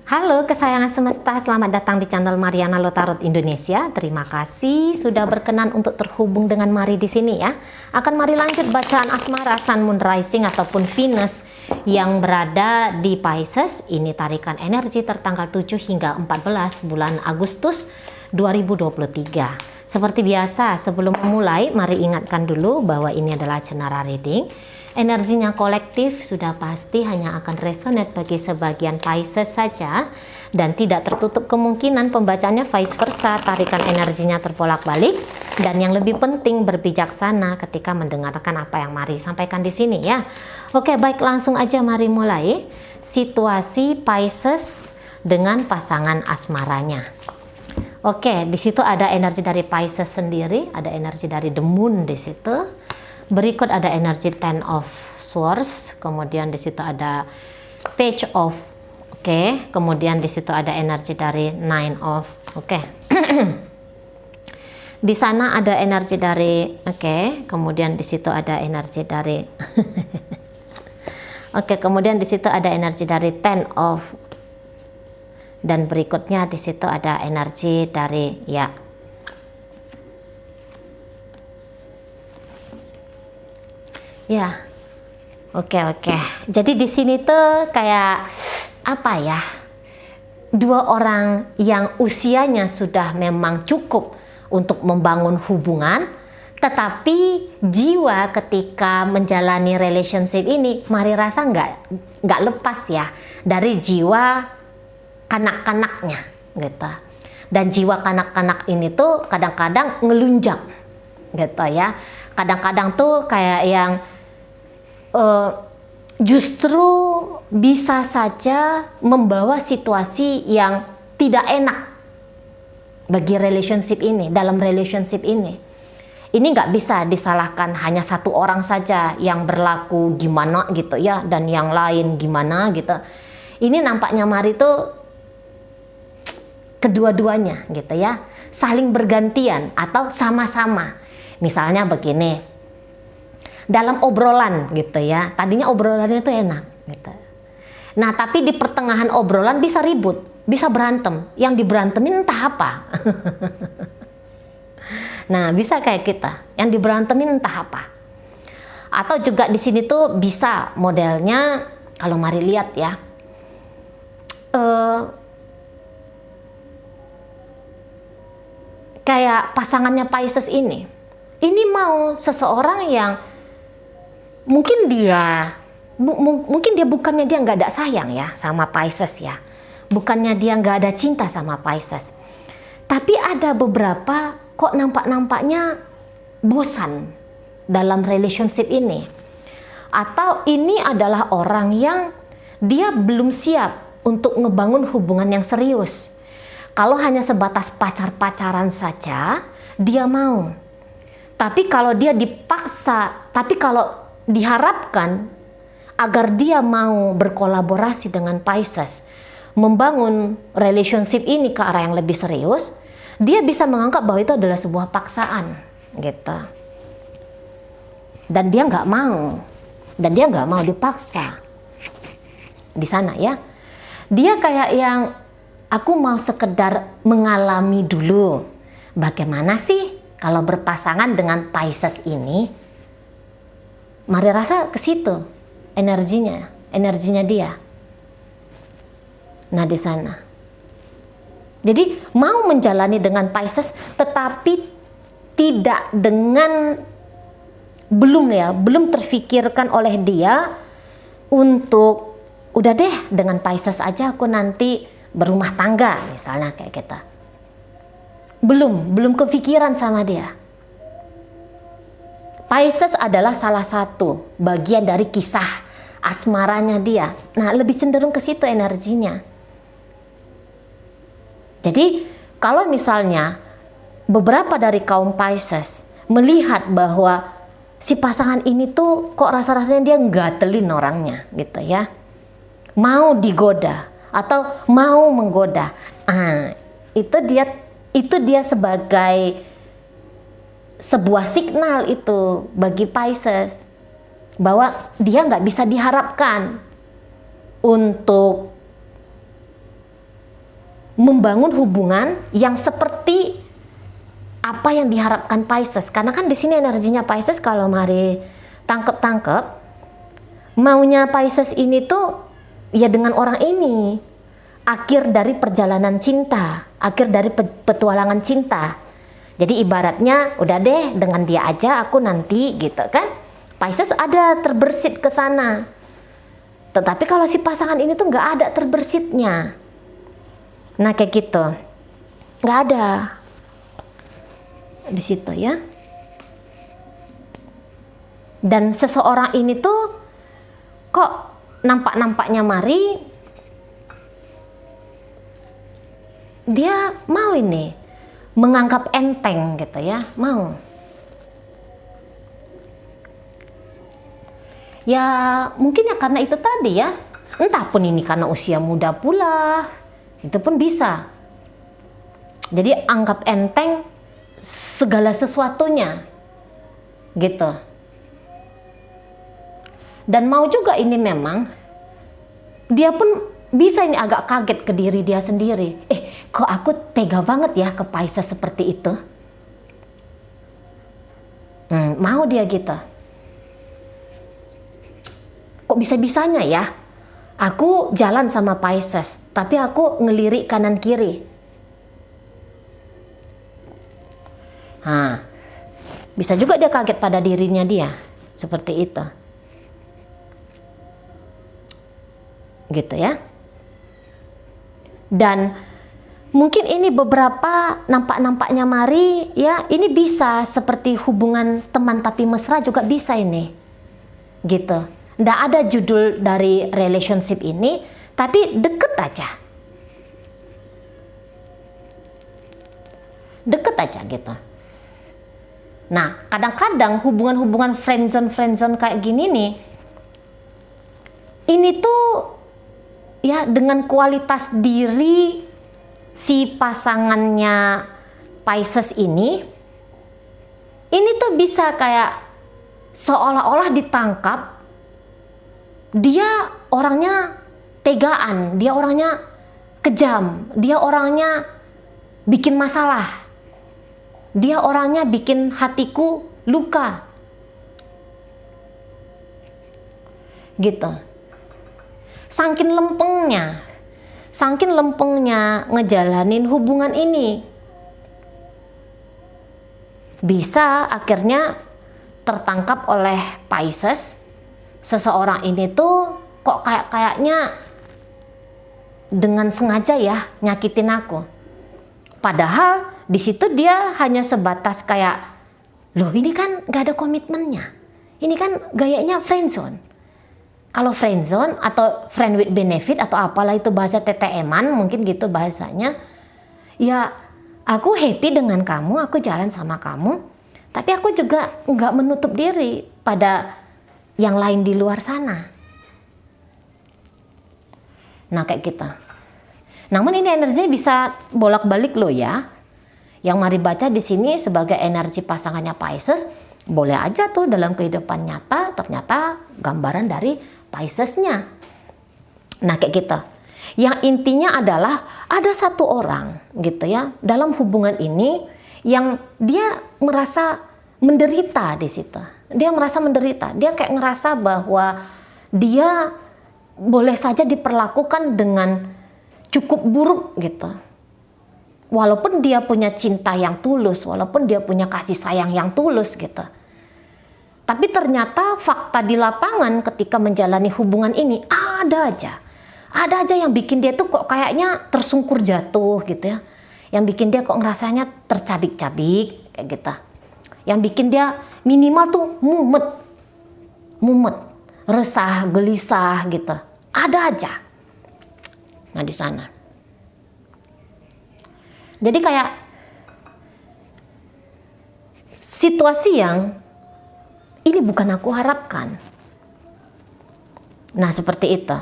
Halo kesayangan semesta, selamat datang di channel Mariana Lotarot Indonesia. Terima kasih sudah berkenan untuk terhubung dengan Mari di sini ya. Akan mari lanjut bacaan asmara Sun, Moon, Rising ataupun Venus yang berada di Pisces. Ini tarikan energi tertanggal 7 hingga 14 bulan Agustus 2023. Seperti biasa, sebelum memulai, mari ingatkan dulu bahwa ini adalah general reading. Energinya kolektif sudah pasti hanya akan resonate bagi sebagian Pisces saja dan tidak tertutup kemungkinan pembacanya vice versa, tarikan energinya terbolak-balik dan yang lebih penting berbijaksana ketika mendengarkan apa yang Mari sampaikan di sini ya. Oke, baik, langsung aja mari mulai situasi Pisces dengan pasangan asmaranya. Oke, di situ ada energi dari Pisces sendiri, ada energi dari The Moon di situ. Berikut ada energi Ten of Swords, kemudian di situ ada Page of, kemudian di situ ada energi dari Nine of, di sana ada energi dari, kemudian di situ ada energi dari, kemudian di situ ada energi dari Ten of, dan berikutnya di situ ada energi dari Oke. Jadi di sini tuh kayak apa ya? Dua orang yang usianya sudah memang cukup untuk membangun hubungan, tetapi jiwa ketika menjalani relationship ini, Mari rasa nggak lepas ya dari jiwa kanak-kanaknya gitu. Dan jiwa kanak-kanak ini tuh kadang-kadang ngelunjak gitu ya. Kadang-kadang tuh kayak yang justru bisa saja membawa situasi yang tidak enak bagi relationship ini, dalam relationship ini. Ini nggak bisa disalahkan hanya satu orang saja yang berlaku gimana gitu ya, dan yang lain gimana gitu. Ini nampaknya Mari tuh kedua-duanya gitu ya, saling bergantian atau sama-sama. Misalnya begini, dalam obrolan gitu ya, tadinya obrolannya itu enak gitu. Nah tapi di pertengahan obrolan bisa ribut, bisa berantem, yang diberantemin entah apa. Nah bisa kayak kita, yang diberantemin entah apa. Atau juga di sini tuh bisa modelnya, kalau Mari lihat ya, kayak pasangannya Pisces ini mau seseorang yang mungkin dia bukannya dia nggak ada sayang ya sama Pisces ya, bukannya dia nggak ada cinta sama Pisces, tapi ada beberapa kok nampaknya bosan dalam relationship ini, atau ini adalah orang yang dia belum siap untuk ngebangun hubungan yang serius. Kalau hanya sebatas pacar-pacaran saja dia mau, tapi kalau dia dipaksa, tapi kalau diharapkan agar dia mau berkolaborasi dengan Pisces, membangun relationship ini ke arah yang lebih serius, dia bisa menganggap bahwa itu adalah sebuah paksaan gitu. Dan dia nggak mau, dipaksa di sana ya. Dia kayak yang, aku mau sekedar mengalami dulu bagaimana sih kalau berpasangan dengan Pisces ini. Mari rasa ke situ energinya dia. Nah di sana. Jadi mau menjalani dengan Pisces, tetapi tidak dengan belum terfikirkan oleh dia untuk udah deh dengan Pisces aja aku nanti berumah tangga misalnya kayak kita. Belum kepikiran sama dia. Pisces adalah salah satu bagian dari kisah asmaranya dia. Nah, lebih cenderung ke situ energinya. Jadi, kalau misalnya beberapa dari kaum Pisces melihat bahwa si pasangan ini tuh kok rasa-rasanya dia ngatelin orangnya gitu ya. Mau digoda atau mau menggoda. Itu dia sebagai sebuah signal itu bagi Pisces bahwa dia nggak bisa diharapkan untuk membangun hubungan yang seperti apa yang diharapkan Pisces. Karena kan di sini energinya Pisces, kalau mari tangkep, maunya Pisces ini tuh ya dengan orang ini, akhir dari perjalanan cinta, akhir dari petualangan cinta. Jadi ibaratnya udah deh, dengan dia aja aku nanti, gitu kan. Pisces ada terbersit ke sana. Tetapi kalau si pasangan ini tuh nggak ada terbesitnya. Nah kayak gitu, nggak ada di situ ya. Dan seseorang ini tuh kok nampak-nampaknya mari dia mau ini menganggap enteng gitu ya, mau. Ya mungkin ya karena itu tadi ya, entah pun ini karena usia muda pula, itu pun bisa. Jadi anggap enteng segala sesuatunya gitu. Dan mau juga ini memang dia pun bisa ini agak kaget ke diri dia sendiri. Kok aku tega banget ya ke Pisces seperti itu. Mau dia gitu. Kok bisa-bisanya ya aku jalan sama Pisces, tapi aku ngelirik kanan kiri. Bisa juga dia kaget pada dirinya dia, seperti itu. Gitu ya. Dan mungkin ini beberapa nampak-nampaknya mari ya, ini bisa seperti hubungan teman tapi mesra juga bisa ini. Gitu. Nggak ada judul dari relationship ini, tapi deket aja. Deket aja gitu. Nah, kadang-kadang hubungan-hubungan friendzone kayak gini nih, ini tuh ya dengan kualitas diri si pasangannya Pisces ini tuh bisa kayak seolah-olah ditangkap. Dia orangnya tegaan, dia orangnya kejam, dia orangnya bikin masalah, dia orangnya bikin hatiku luka, gitu. Saking lempengnya ngejalanin hubungan ini, bisa akhirnya tertangkap oleh Pisces. Seseorang ini tuh kok kayaknya dengan sengaja ya nyakitin aku. Padahal di situ dia hanya sebatas kayak, loh ini kan gak ada komitmennya. Ini kan gayanya friendzone. Kalau friendzone atau friend with benefit atau apalah itu bahasa TTM-an mungkin gitu bahasanya. Ya aku happy dengan kamu, aku jalan sama kamu. Tapi aku juga nggak menutup diri pada yang lain di luar sana. Nah kayak gitu. Namun ini energinya bisa bolak-balik loh ya. Yang mari baca di sini sebagai energi pasangannya Pisces, boleh aja tuh dalam kehidupan nyata ternyata gambaran dari Pisces-nya. Nah kayak gitu. Yang intinya adalah ada satu orang gitu ya dalam hubungan ini yang dia merasa menderita di situ. Dia merasa menderita. Dia kayak ngerasa bahwa dia boleh saja diperlakukan dengan cukup buruk gitu. Walaupun dia punya cinta yang tulus, walaupun dia punya kasih sayang yang tulus gitu. Tapi ternyata fakta di lapangan ketika menjalani hubungan ini ada aja yang bikin dia tuh kok kayaknya tersungkur jatuh gitu ya. Yang bikin dia kok ngerasanya tercabik-cabik kayak gitu. Yang bikin dia minimal tuh mumet, resah, gelisah gitu. Ada aja. Nah di sana. Jadi kayak situasi yang ini bukan aku harapkan. Nah seperti itu,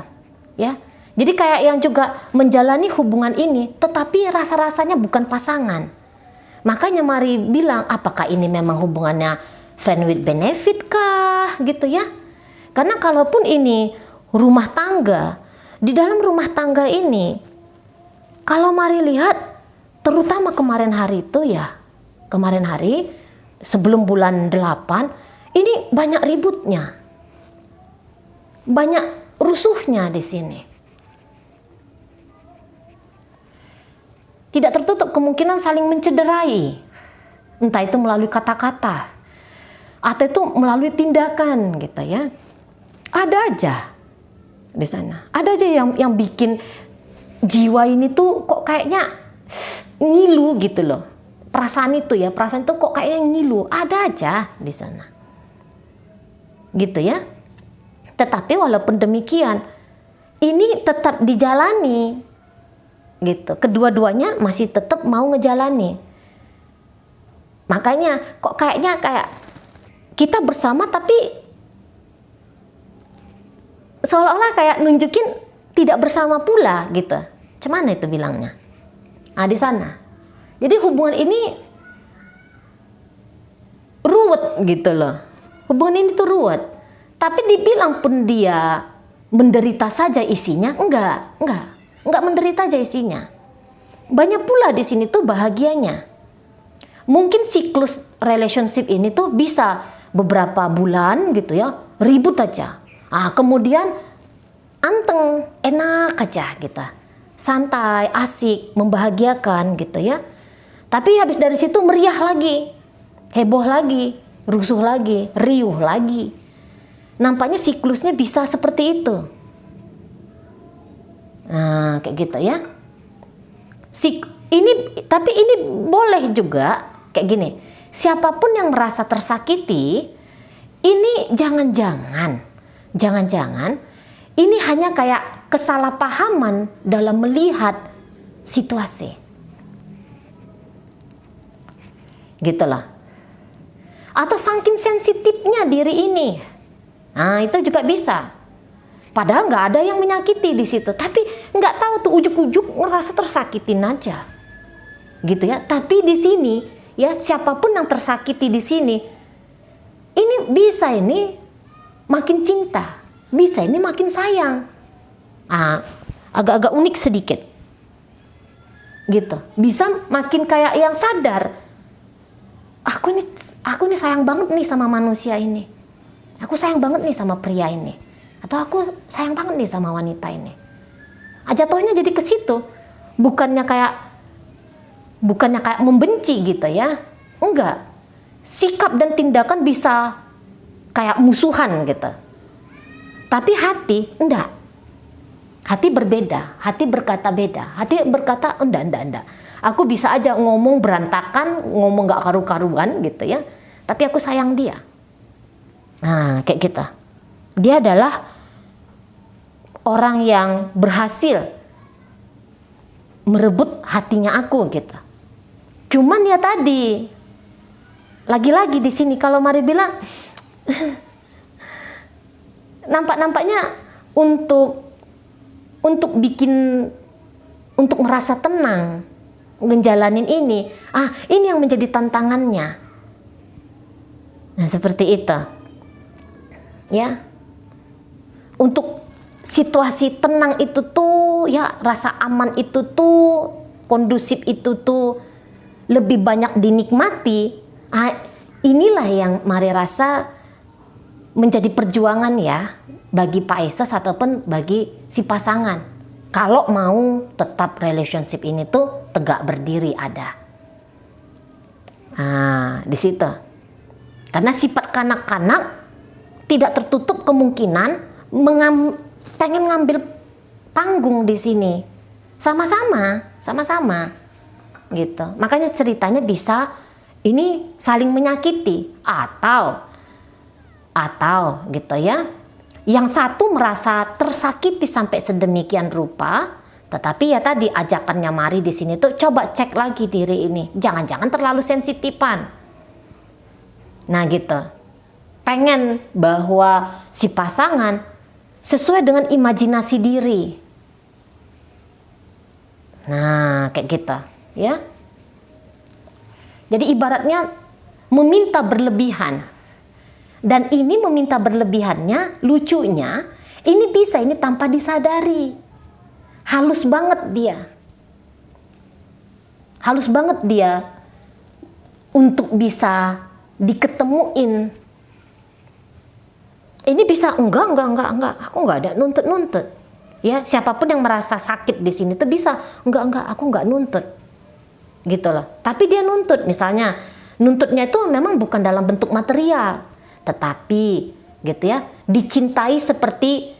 ya. Jadi kayak yang juga menjalani hubungan ini, tetapi rasa-rasanya bukan pasangan. Makanya mari bilang, apakah ini memang hubungannya friend with benefit kah gitu ya? Karena kalaupun ini rumah tangga, di dalam rumah tangga ini Kalau mari lihat, terutama kemarin hari itu ya, kemarin hari sebelum bulan 8, ini banyak ributnya. Banyak rusuhnya di sini. Tidak tertutup kemungkinan saling mencederai. Entah itu melalui kata-kata atau itu melalui tindakan gitu ya. Ada aja di sana. Ada aja yang bikin jiwa ini tuh kok kayaknya ngilu gitu loh. Perasaan itu kok kayaknya ngilu. Ada aja di sana. Gitu ya. Tetapi walaupun demikian, ini tetap dijalani. Gitu. Kedua-duanya masih tetap mau ngejalani. Makanya kok kayaknya kayak kita bersama tapi seolah-olah kayak nunjukin tidak bersama pula gitu. Cemana itu bilangnya? Nah, di sana. Jadi hubungan ini ruwet gitu loh. Hubungan ini tuh ruwet. Tapi dibilang pun dia menderita saja isinya, enggak menderita aja isinya. Banyak pula di sini tuh bahagianya. Mungkin siklus relationship ini tuh bisa beberapa bulan gitu ya, ribut aja. Kemudian anteng, enak aja gitu. Santai, asik, membahagiakan gitu ya. Tapi habis dari situ meriah lagi, heboh lagi, rusuh lagi, riuh lagi. Nampaknya siklusnya bisa seperti itu. Nah, kayak gitu ya. Tapi ini boleh juga kayak gini. Siapapun yang merasa tersakiti, ini jangan-jangan ini hanya kayak kesalahpahaman dalam melihat situasi. Gitu loh. Atau saking sensitifnya diri ini. Nah, itu juga bisa. Padahal nggak ada yang menyakiti di situ, tapi nggak tahu tuh ujuk-ujuk ngerasa tersakitin aja, gitu ya. Tapi di sini ya siapapun yang tersakiti di sini, ini bisa ini makin cinta, bisa ini makin sayang. Agak-agak unik sedikit, gitu. Bisa makin kayak yang sadar, aku ini sayang banget nih sama manusia ini, aku sayang banget nih sama pria ini. Atau aku sayang banget nih sama wanita ini. Jatuhnya jadi ke situ. Bukannya kayak membenci gitu ya. Enggak. Sikap dan tindakan bisa kayak musuhan gitu. Tapi hati enggak. Hati berbeda. Hati berkata beda. Hati berkata enggak. Aku bisa aja ngomong berantakan, ngomong gak karu-karuan gitu ya. Tapi aku sayang dia. Nah, kayak gitu. Dia adalah orang yang berhasil merebut hatinya aku gitu. Cuman ya tadi, lagi-lagi di sini kalau Mari bilang nampaknya untuk merasa tenang ngejalanin ini yang menjadi tantangannya. Nah, seperti itu. Ya. Untuk situasi tenang itu tuh ya, rasa aman itu tuh, kondusif itu tuh lebih banyak dinikmati. Inilah yang Mari rasa menjadi perjuangan ya bagi Pak Ises ataupun bagi si pasangan. Kalau mau tetap relationship ini tuh tegak berdiri ada. Di situ. Karena sifat kanak-kanak tidak tertutup kemungkinan pengen ngambil panggung di sini sama-sama gitu. Makanya ceritanya bisa ini saling menyakiti atau gitu ya. Yang satu merasa tersakiti sampai sedemikian rupa, tetapi ya tadi ajakannya Mari di sini tuh coba cek lagi diri ini. Jangan-jangan terlalu sensitifan. Nah, gitu. Pengen bahwa si pasangan sesuai dengan imajinasi diri. Nah, kayak gitu, ya. Jadi ibaratnya meminta berlebihan. Dan ini meminta berlebihannya, lucunya, ini bisa ini tanpa disadari. Halus banget dia. halus banget dia untuk bisa diketemuin. Ini bisa enggak, aku enggak ada nuntut. Ya, siapapun yang merasa sakit di sini tuh bisa enggak, aku enggak nuntut. Gitu loh. Tapi dia nuntut, misalnya nuntutnya itu memang bukan dalam bentuk material, tetapi gitu ya, dicintai seperti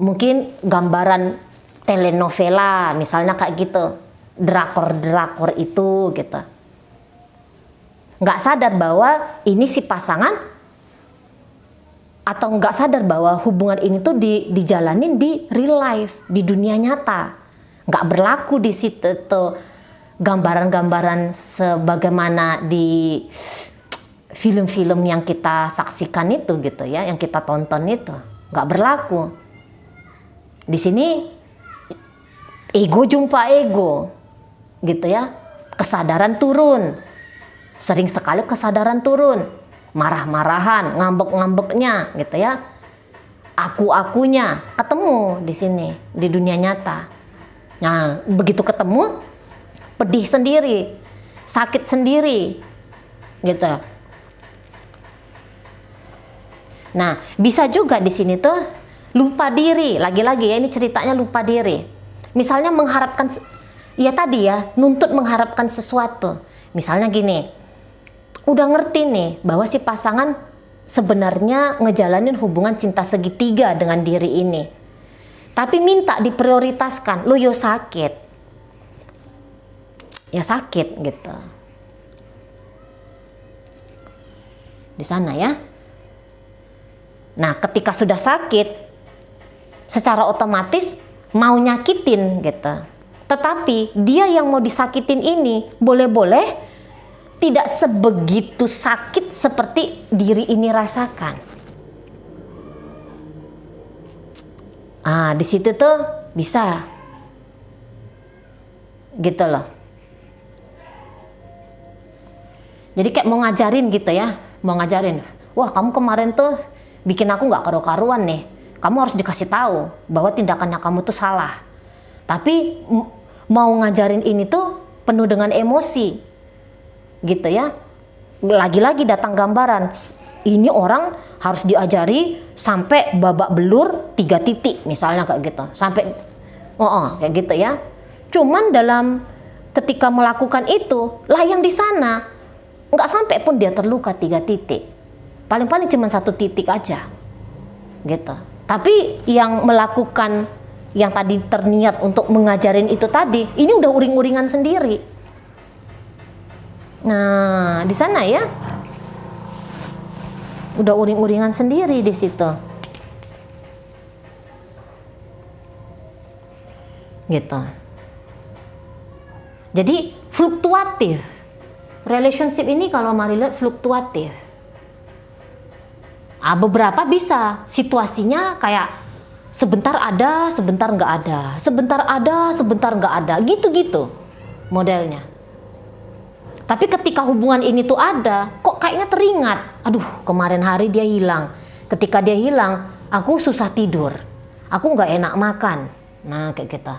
mungkin gambaran telenovela, misalnya kayak gitu. Drakor itu gitu. Nggak sadar bahwa ini si pasangan, atau nggak sadar bahwa hubungan ini tuh dijalanin di real life, di dunia nyata. Nggak berlaku di situ tuh gambaran-gambaran sebagaimana di film-film yang kita saksikan itu gitu ya, yang kita tonton itu. Nggak berlaku. Di sini ego jumpa ego gitu ya, kesadaran turun. Sering sekali kesadaran turun. Marah-marahan, ngambek-ngambeknya gitu ya. Aku-akunya ketemu di sini, di dunia nyata. Nah, begitu ketemu, pedih sendiri, sakit sendiri gitu. Nah, bisa juga di sini tuh lupa diri. Lagi-lagi ya, ini ceritanya lupa diri. Misalnya mengharapkan, ya tadi ya, nuntut mengharapkan sesuatu. Misalnya gini, udah ngerti nih bahwa si pasangan sebenarnya ngejalanin hubungan cinta segitiga dengan diri ini, tapi minta diprioritaskan. Lu yo sakit, ya sakit gitu di sana ya. Nah, ketika sudah sakit, secara otomatis mau nyakitin gitu. Tetapi dia yang mau disakitin ini boleh-boleh tidak sebegitu sakit seperti diri ini rasakan. Di situ tuh bisa gitu loh. Jadi kayak mau ngajarin gitu ya, mau ngajarin. Wah, kamu kemarin tuh bikin aku nggak karu-karuan nih. Kamu harus dikasih tahu bahwa tindakannya kamu tuh salah. Tapi mau ngajarin ini tuh penuh dengan emosi. Gitu ya, lagi-lagi datang gambaran, ini orang harus diajari sampai babak belur 3 titik misalnya kayak gitu, sampai kayak gitu ya. Cuman dalam ketika melakukan itu, lah yang di sana nggak sampai pun dia terluka 3 titik, paling-paling cuma 1 titik aja gitu. Tapi yang melakukan, yang tadi terniat untuk mengajarin itu tadi, ini udah uring-uringan sendiri. Nah, di sana ya, udah uring-uringan sendiri di situ, gitu. Jadi fluktuatif. Relationship ini kalau mari lihat fluktuatif. Beberapa bisa situasinya kayak sebentar ada, sebentar nggak ada, sebentar ada, sebentar nggak ada, gitu-gitu modelnya. Tapi ketika hubungan ini tuh ada, kok kayaknya teringat, aduh kemarin hari dia hilang. Ketika dia hilang, aku susah tidur, aku nggak enak makan. Nah kayak gitu.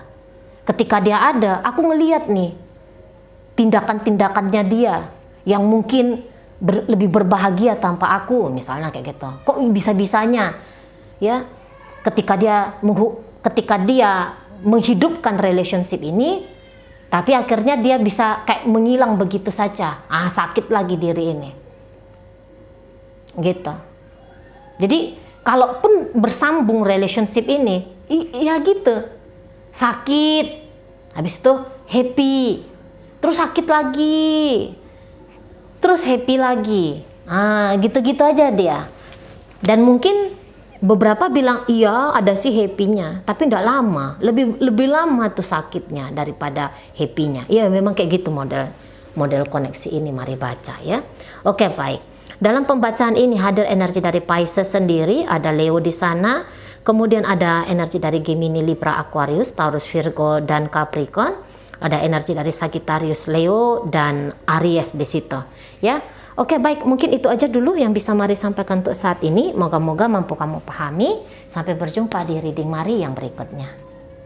Ketika dia ada, aku ngeliat nih tindakan-tindakannya dia yang mungkin lebih berbahagia tanpa aku, misalnya kayak gitu. Kok bisa-bisanya ya, ketika dia menghidupkan relationship ini, tapi akhirnya dia bisa kayak menghilang begitu saja. Sakit lagi diri ini. Gitu. Jadi, kalaupun bersambung relationship ini, ya gitu. Sakit. Habis itu happy. Terus sakit lagi. Terus happy lagi. Gitu-gitu aja dia. Dan mungkin beberapa bilang iya ada sih happy-nya, tapi enggak lama, lebih lama tuh sakitnya daripada happy-nya. Iya memang kayak gitu model koneksi ini, mari baca ya. Oke, baik. Dalam pembacaan ini hadir energi dari Pisces sendiri, ada Leo di sana, kemudian ada energi dari Gemini, Libra, Aquarius, Taurus, Virgo dan Capricorn. Ada energi dari Sagittarius, Leo dan Aries di situ ya. Oke, baik, mungkin itu aja dulu yang bisa Mari sampaikan untuk saat ini. Moga-moga mampu kamu pahami. Sampai berjumpa di reading Mari yang berikutnya.